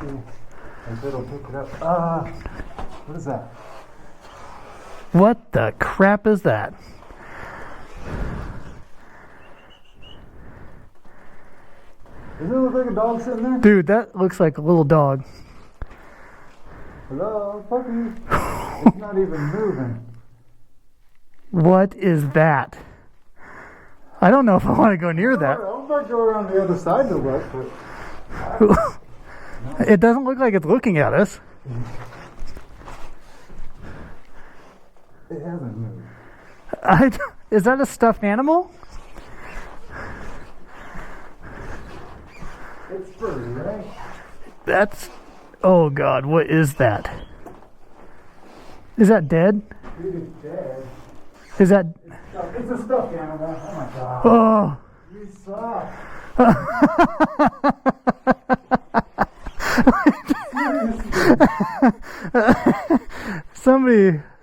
see if it'll pick it up. What is that? What the crap is that? Doesn't it look like a dog sitting there? Dude, that looks like a little dog. Hello, puppy. It's not even moving. What is that? I don't know if I want to go near that. I might go around the other side to look, but it doesn't look like it's looking at us. It hasn't moved. Is that a stuffed animal? It's furry, right? That's... Oh God, what is that? Is that dead? Dude, it's dead. Is that... It's a stuffed animal. Oh my God. Oh. You suck.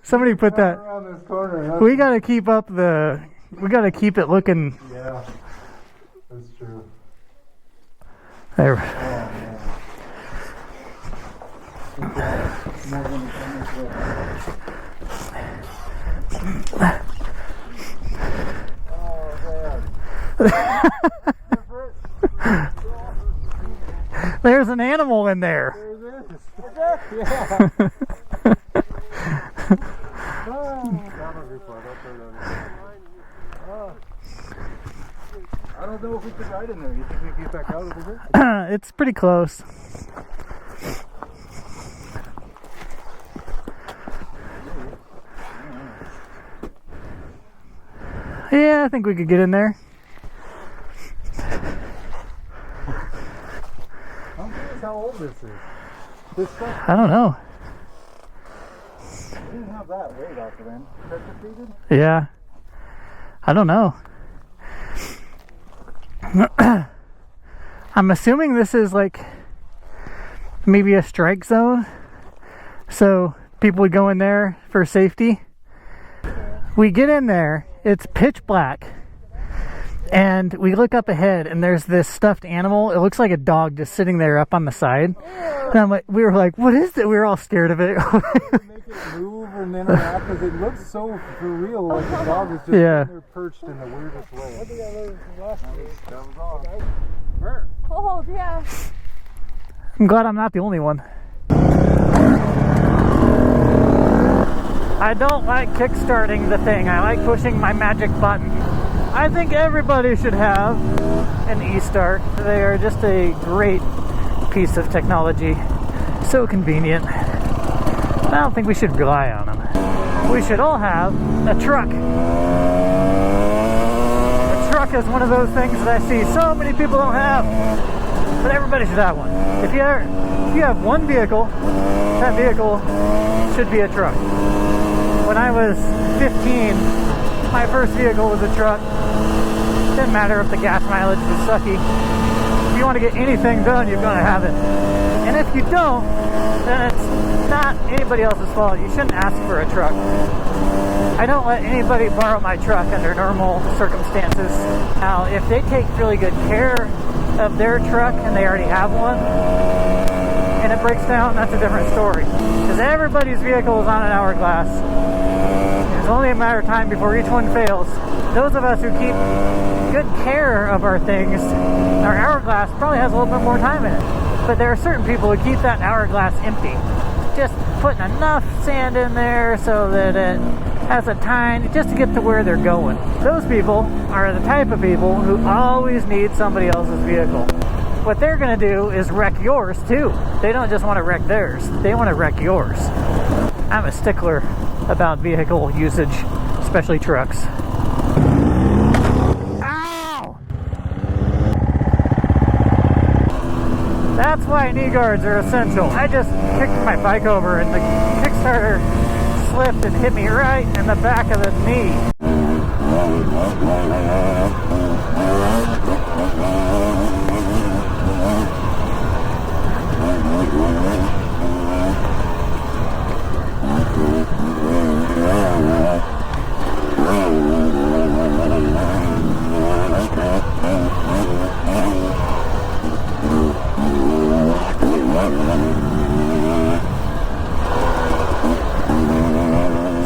Somebody put that. Around this corner. We gotta keep up the... We gotta keep it looking... Yeah, that's true. There. Oh, man. There's an animal in there. There it is. Yeah. I don't know if we could ride in there. You think we can get back out over here? It's pretty close. Yeah, I think we could get in there. I'm curious how old this is. This stuff I don't know. didn't have that weight off the end. Pressure treated? Yeah. I don't know. I'm assuming this is like maybe a strike zone. So people would go in there for safety. We get in there, it's pitch black. And we look up ahead and there's this stuffed animal. It looks like a dog just sitting there up on the side. And we were like, what is it? We were all scared of it. Make it move and interact because it looks so for real like the dog is just Yeah. in there perched in the weirdest way. I think I learned from last year. That was all. Oh, yeah. I'm glad I'm not the only one. I don't like kickstarting the thing. I like pushing my magic button. I think everybody should have an e-start. They are just a great piece of technology. So convenient. I don't think we should rely on them. We should all have a truck. A truck is one of those things that I see so many people don't have. But everybody should have one. If you have one vehicle, that vehicle should be a truck. When I was 15, my first vehicle was a truck. Didn't matter if the gas mileage was sucky. If you want to get anything done, you're going to have it. And if you don't, then it's not anybody else's fault. You shouldn't ask for a truck. I don't let anybody borrow my truck under normal circumstances. Now, if they take really good care of their truck and they already have one, and it breaks down, that's a different story. Because everybody's vehicle is on an hourglass. It's only a matter of time before each one fails. Those of us who keep good care of our things, our hourglass probably has a little bit more time in it. But there are certain people who keep that hourglass empty. Just putting enough sand in there so that it has a time just to get to where they're going. Those people are the type of people who always need somebody else's vehicle. What they're going to do is wreck yours too. They don't just want to wreck theirs, they want to wreck yours. I'm a stickler about vehicle usage, especially trucks. Ow! That's why knee guards are essential. I just kicked my bike over and the Kickstarter slipped and hit me right in the back of the knee.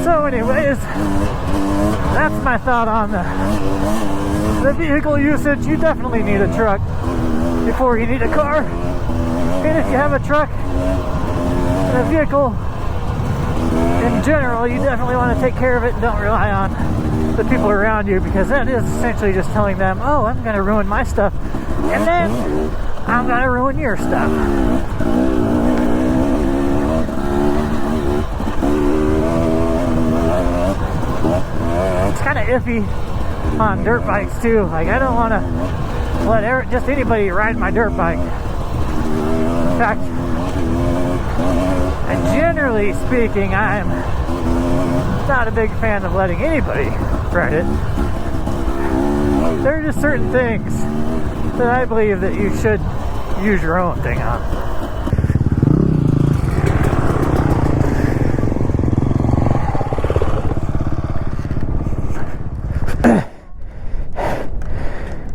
So anyways, that's my thought on the vehicle usage. You definitely need a truck before you need a car. And if you have a truck and a vehicle, in general, you definitely want to take care of it and don't rely on the people around you, because that is essentially just telling them, oh, I'm going to ruin my stuff, and then I'm going to ruin your stuff. It's kind of iffy on dirt bikes too. Like, I don't want to let just anybody ride my dirt bike. In fact, generally speaking, I'm not a big fan of letting anybody ride it. There are just certain things that I believe that you should use your own thing on.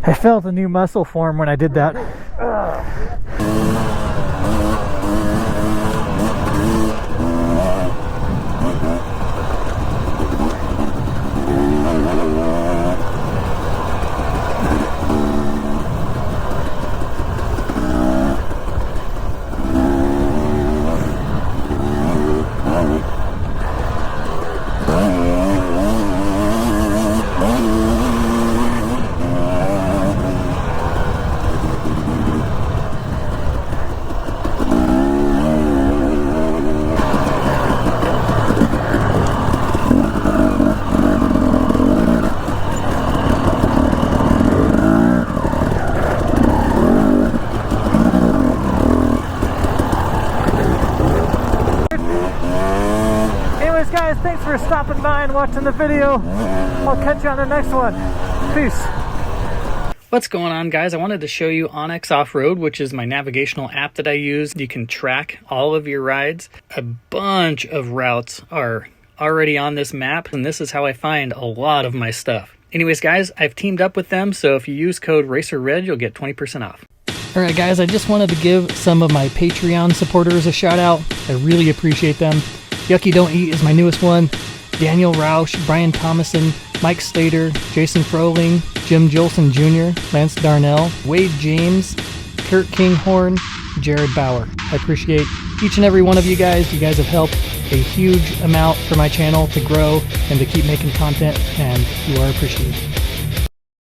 I felt a new muscle form when I did that. Guys, thanks for stopping by and watching the video. I'll catch you on the next one. Peace. What's going on, guys? I wanted to show you Onyx Off-Road, which is my navigational app that I use. You can track all of your rides. A bunch of routes are already on this map, and this is how I find a lot of my stuff. Anyways, guys, I've teamed up with them, so if you use code Racerred, you'll get 20% off. Alright guys, I just wanted to give some of my Patreon supporters a shout out. I really appreciate them. Yucky Don't Eat is my newest one. Daniel Roush, Brian Thomason, Mike Slater, Jason Froling, Jim Jolson Jr., Lance Darnell, Wade James, Kurt Kinghorn, Jared Bauer. I appreciate each and every one of you guys. You guys have helped a huge amount for my channel to grow and to keep making content, and you are appreciated.